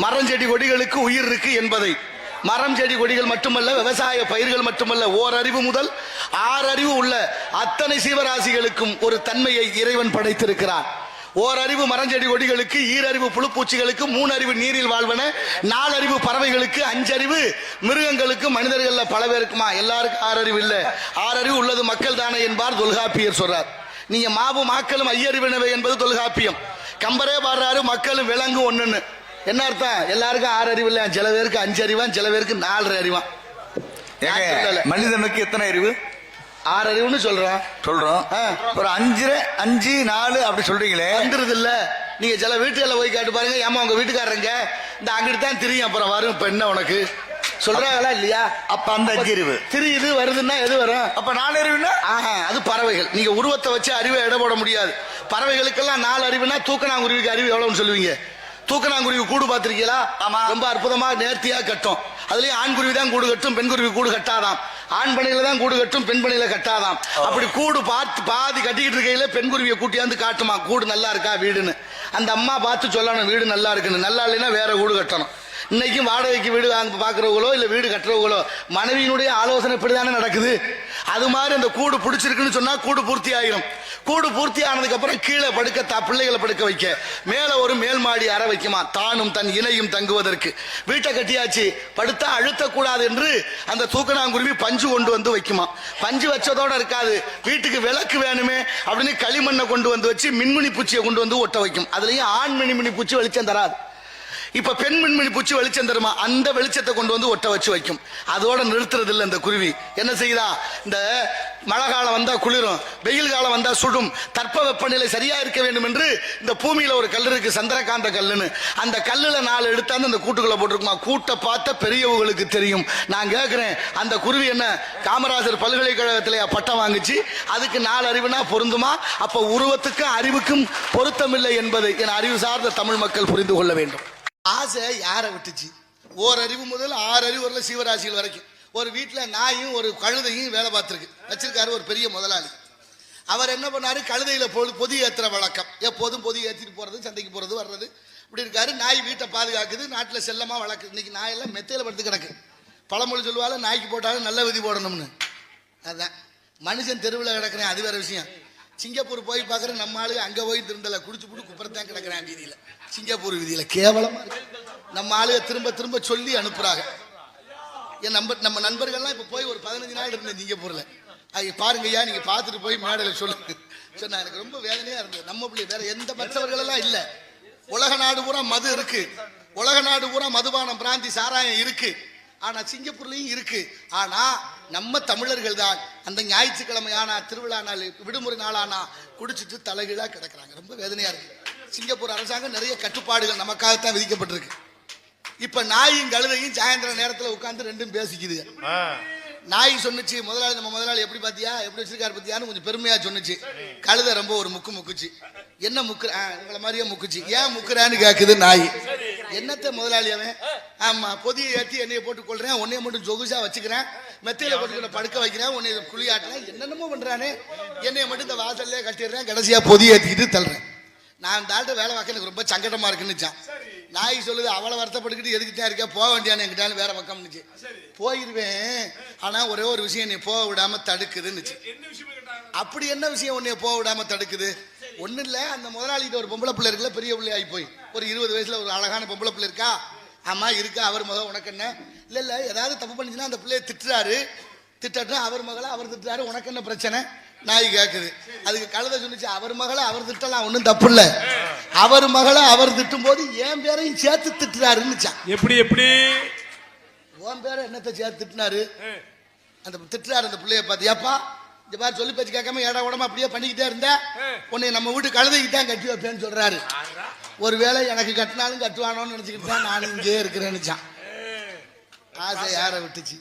மரம் செடி கொடிகளுக்கு உயிர் இருக்கு என்பதை, மரம் செடி கொடிகள் மட்டுமல்ல, விவசாய பயிர்கள் மட்டுமல்ல, ஓரறிவு முதல் ஆறறிவு உள்ள அத்தனை சீவராசிகளுக்கும் ஒரு தன்மையை இறைவன் படைத்திருக்கிறான். ஓரறிவு மரஞ்செடி கொடிகளுக்கு, ஈரறிவு புழுப்பூச்சிகளுக்கு, 3 அறிவு நீரில் வாழ்வன, 4 அறிவு பறவைகளுக்கு, 5 அறிவு மிருகங்களுக்கு, மனிதர்கள் பல பேருக்குமா, எல்லாருக்கும் 6 அறிவு இல்ல. 6 அறிவு உள்ளது மக்கள் தானே என்பார் தொல்காப்பியர் சொல்றார். நீங்க மாவும் மாக்களும் ஐயறிவினவை என்பது தொல்காப்பியம். கம்பரே பாடுறாரு மக்களும் விலங்கு ஒண்ணுன்னு. என்ன அர்த்தம்? எல்லாருக்கும் 6 அறிவு இல்ல, சில பேருக்கு 5 அறிவான், சில பேருக்கு 4 அறிவான். மனிதனுக்கு எத்தனை அறிவு? 6 அறிவுன்னு சொல்றோம். ஒரு 5 4 அப்படி சொல்றீங்களே, வந்துருது இல்ல. நீங்க சில வீட்டுல போய் கேட்டு பாருங்க, ஏமா உங்க வீட்டுக்காரங்க இந்த அங்கிட்டு தான் திரியும், அப்புறம் வரும். இப்ப என்ன உனக்கு சொல்றாங்களா இல்லையா? அப்ப அந்த 5 அறிவு திரியுது வருதுன்னா எது வரும்? அப்ப 4 அறிவுன்னா அது பறவைகள். நீங்க உருவத்தை வச்சு அறிவை இட போட முடியாது. பறவைகளுக்கெல்லாம் 4 அறிவுனா தூக்கணாங்குருவிக்கு அறிவு எவ்வளவுன்னு சொல்லுவீங்க? தூக்கணாங்குருவி கூடு பார்த்திருக்கீங்களா? ரொம்ப அற்புதமா நேர்த்தியா கட்டும். அதுலயும் ஆண் குருவி தான் கூடு கட்டும், பெண் குருவி கூடு கட்டாதாம். ஆண் பணியில தான் கூடு கட்டும், பெண் பணியில கட்டாதாம். அப்படி கூடு பார்த்து பாதி கட்டிக்கிட்டு இருக்கையில பெண் குருவியை கூட்டியாந்து காட்டுமா கூடு நல்லா இருக்கா வீடுன்னு. அந்த அம்மா பார்த்து சொல்லணும் வீடு நல்லா இருக்குன்னு. நல்லா இல்லைன்னா வேற கூடு கட்டணும். இன்னைக்கும் வாடகைக்கு வீடு வாங்க பாக்குறவங்களோ இல்ல வீடு கட்டுறவங்களோ மனைவியினுடைய ஆலோசனை இப்படிதானே நடக்குது. அது மாதிரி அந்த கூடு பிடிச்சிருக்குன்னு சொன்னா கூடு பூர்த்தி ஆயிரும். கூடு பூர்த்தி ஆனதுக்கு அப்புறம் கீழே படுக்க பிள்ளைகளை படுக்க வைக்க மேல ஒரு மேல் மாடி அறை வைக்குமா, தானும் தன் இணையும் தங்குவதற்கு. வீட்டை கட்டியாச்சு, படுத்தா அழுத்தக்கூடாது என்று அந்த தூக்கணாங்குருவி பஞ்சு கொண்டு வந்து வைக்குமா. பஞ்சு வச்சதோட இருக்காது, வீட்டுக்கு விளக்கு வேணுமே அப்படின்னு களிமண்ணை கொண்டு வந்து வச்சு மின்மினி பூச்சியை கொண்டு வந்து ஒட்ட வைக்கும். அதுலயும் ஆண் மின்மினி பூச்சி வெளிச்சம் தராது. இப்ப பெண் மின்மினி பூச்சி வெளிச்சம் தருமா, அந்த வெளிச்சத்தை கொண்டு வந்து ஒட்ட வச்சு வைக்கும். அதோட நிறுத்துறது இல்லை இந்த குருவி. என்ன செய்யுதா, இந்த மழை காலம் வந்தா குளிரும், வெயில் காலம் வந்தா சுடும், தட்ப வெப்பநிலை சரியா இருக்க வேண்டும் என்று இந்த பூமியில ஒரு கல் இருக்கு, சந்திரகாந்த கல்லுன்னு. அந்த கல்லுல 4 எடுத்தாந்து அந்த கூட்டுக்குள்ள போட்டிருக்குமா. கூட்டை பார்த்த பெரியவங்களுக்கு தெரியும். நான் கேட்கிறேன், அந்த குருவி என்ன காமராஜர் பல்கலைக்கழகத்திலேயே பட்டம் வாங்குச்சு? அதுக்கு 4 அறிவுனா பொருந்துமா? அப்ப உருவத்துக்கும் அறிவுக்கும் பொருத்தமில்லை என்பதை என் அறிவு சார்ந்த தமிழ் மக்கள் புரிந்து கொள்ள வேண்டும். ஆசை யாரை விட்டுச்சு? ஓரறிவு முதல் 6 அறிவு வரல சீவராசிகள் வரைக்கும். ஒரு வீட்டில் நாயும் ஒரு கழுதையும் வேலை பார்த்துருக்கு வச்சிருக்காரு ஒரு பெரிய முதலாளி. அவர் என்ன பண்ணாரு, கழுதையில பொதி ஏத்துற வழக்கம். எப்போதும் பொதி ஏற்றிட்டு போறது, சந்தைக்கு போறது வர்றது இப்படி இருக்காரு. நாய் வீட்டை பாதுகாக்குது, நாட்டில் செல்லமா வளர்க்குது. இன்னைக்கு நாயெல்லாம் மெத்தையில படுத்து கிடக்கு. பழமொழி சொல்லுவாங்க, நாய்க்கு போட்டாலும் நல்ல விதி போடணும்னு. அதுதான் மனுஷன் தெருவில் கிடக்கிறேன், அது வேற விஷயம். சிங்கப்பூர் போய் பார்க்குறேன், நம்ம ஆளு அங்கே போய் திருந்தல, குடிச்சு போட்டு குப்பரத்தான் கிடக்கிறேன் வீதியில். சிங்கப்பூர் வீதியில் கேவலமா இருக்கு. நம்ம ஆளுக திரும்ப திரும்ப சொல்லி அனுப்புறாங்க. என் நம்ம நண்பர்கள்லாம் இப்போ போய் ஒரு 15 நாள் இருந்தேன் சிங்கப்பூர்ல. பாருங்க ஐயா, நீங்க பார்த்துட்டு போய் மேடையில் சொல்லுங்க சொன்னா எனக்கு ரொம்ப வேதனையா இருந்தது. நம்ம பிள்ளை வேற எந்த மற்றவர்கள் எல்லாம் இல்லை. உலக நாடு பூரா மது இருக்கு, உலக நாடு பூரா மதுபானம் பிராந்தி சாராயம் இருக்கு. ஆனா சிங்கப்பூர்லயும் இருக்கு. ஆனா நம்ம தமிழர்கள் தான் அந்த ஞாயிற்றுக்கிழமை ஆனா, திருவிழா நாள், விடுமுறை நாளானா குடிச்சிட்டு தலைகீழா கிடக்குறாங்க. ரொம்ப வேதனையா இருக்கு. சிங்கப்பூர் அரசாங்கம் நிறைய கட்டுப்பாடுகள் நமக்காகத்தான் விதிக்கப்பட்டிருக்கு. இப்ப நாயும் கழுதையும் சாயந்தர நேரத்தில் உட்கார்ந்து ரெண்டும் பேசிக்குது. நாய் சொன்னுச்சு, முதலாளி நம்ம முதலாளி எப்படி பாத்தியா, எப்படி வச்சிருக்காரு பத்தியான்னு கொஞ்சம் பெருமையா சொன்னுச்சு. கழுதை ரொம்ப ஒரு முக்குச்சு. என்ன முக்குற, உங்களை மாதிரியே முக்குச்சு. ஏன் முக்குறான்னு கேக்குது நாய். என்னத்த முதலாளி அவன்? ஆமா, பொதியை ஏற்றி எண்ணெயை போட்டு கொள்றேன், உன்னைய மட்டும் சொகுசா வச்சுக்கிறேன், மெத்தையில போட்டு படுக்க வைக்கிறேன், உன்னை குளியாட்டுறேன், என்னென்னமோ பண்றானே, என்னைய மட்டும் இந்த வாசல்லே கட்டிடுறேன், கடைசியா பொதியை ஏற்றிக்கிட்டு தள்ளுறேன். நான் தாண்ட வேலை பார்க்க எனக்கு ரொம்ப சங்கடமா இருக்குன்னுச்சான். நாய் சொல்லுது, அவளை வருத்தப்பட்டுக்கிட்டு எதுக்கு தான் இருக்க, போக வேண்டியானு என்கிட்டாலும் வேற பக்கம்னுச்சு. போயிருவேன், ஆனா ஒரே ஒரு விஷயம் நீ போக விடாம தடுக்குதுன்னுச்சு. அப்படி என்ன விஷயம் உன்னைய போக விடாம தடுக்குது? ஒண்ணு இல்ல, அந்த முதலாளிகிட்ட ஒரு பொம்பளை பிள்ளை இருக்குல்ல, பெரிய பிள்ளை ஆகி போய் ஒரு 20 வயசுல ஒரு அழகான பொம்பளை பிள்ளை இருக்கா. ஆமா இருக்கா. அவர் மக உனக்கு என்ன? இல்ல இல்ல, ஏதாவது தப்பு பண்ணிச்சுன்னா அந்த பிள்ளைய திட்டுறாரு, திட்டட்டும், அவர் மகளை அவர் திட்டுறாரு, உனக்கு என்ன பிரச்சனை? நாய் கேக்குது. அதுக்கு கழுதை சொன்னிச்சு, அவர் மகளை அவர் திட்டலாம், ஒன்னும் தப்பு இல்ல, அவர் மகளை அவர் திட்டும் போது என் பேரையும் சேர்த்து திட்டுறாருன்னுச்சான். எப்படி எப்படி உன் பேரை என்னத்தை சேர்த்து திட்டினாரு? அந்த திட்டுறாரு அந்த பிள்ளைய பார்த்து, ஏப்பா இந்த மாதிரி சொல்லி பேச்சு கேட்காம ஏடா உடம்பு அப்படியே பண்ணிக்கிட்டே இருந்த, உன்னை நம்ம வீட்டு கழுதைக்கு தான் கட்டி வைப்பேன்னு சொல்றாரு. ஒருவேளை எனக்கு கட்டினாலும் கட்டுவானோன்னு நினைச்சுக்கிட்டு தான் நானும் இங்கே இருக்கிறேன்னுச்சான். ஆசை யாரை விட்டுச்சு?